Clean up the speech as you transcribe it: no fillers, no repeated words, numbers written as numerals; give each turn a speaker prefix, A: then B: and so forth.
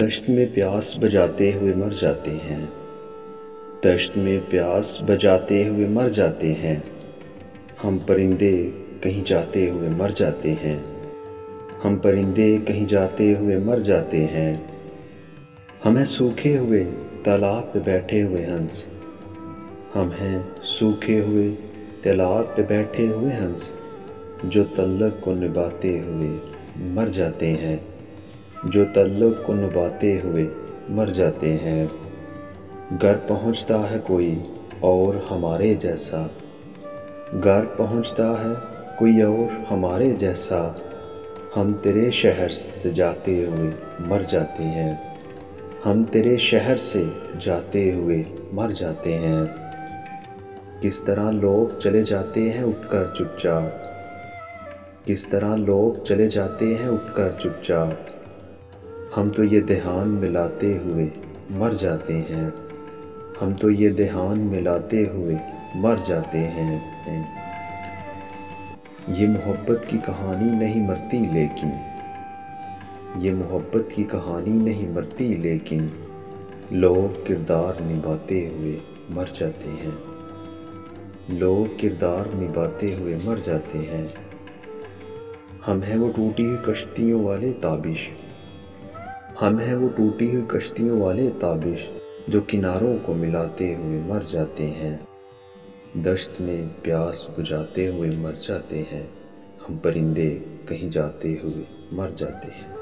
A: دشت میں پیاس بجاتے ہوئے مر جاتے ہیں، دشت میں پیاس بجاتے ہوئے مر جاتے ہیں، ہم پرندے کہیں جاتے ہوئے مر جاتے ہیں، ہم پرندے کہیں جاتے ہوئے مر جاتے ہیں، ہم ہیں سوکھے ہوئے تالاب پہ بیٹھے ہوئے ہنس، ہم ہیں سوکھے ہوئے تالاب پہ بیٹھے ہوئے ہنس، جو تعلق کو نبھاتے ہوئے مر جاتے ہیں، جو تعلق کو نبھاتے ہوئے مر جاتے ہیں۔ گھر پہنچتا ہے کوئی اور ہمارے جیسا، گھر پہنچتا ہے کوئی اور ہمارے جیسا، ہم تیرے شہر سے جاتے ہوئے مر جاتے ہیں، ہم تیرے شہر سے جاتے ہوئے مر جاتے ہیں۔ کس طرح لوگ چلے جاتے ہیں اٹھ کر چپ چاپ، کس طرح لوگ چلے جاتے ہیں اٹھ کر چپ چاپ، ہم تو یہ دھیان ملاتے ہوئے مر جاتے ہیں، ہم تو یہ دھیان ملاتے ہوئے مر جاتے ہیں۔ یہ محبت کی کہانی نہیں مرتی لیکن، یہ محبت کی کہانی نہیں مرتی لیکن، لوگ کردار نبھاتے ہوئے مر جاتے ہیں، لوگ کردار نبھاتے ہوئے مر جاتے ہیں۔ ہم ہیں وہ ٹوٹی ہوئی کشتیوں والے تابش، ہم ہیں وہ ٹوٹی ہوئی کشتیوں والے تابش، جو کناروں کو ملاتے ہوئے مر جاتے ہیں۔ دشت میں پیاس بجھاتے ہوئے مر جاتے ہیں، ہم پرندے کہیں جاتے ہوئے مر جاتے ہیں۔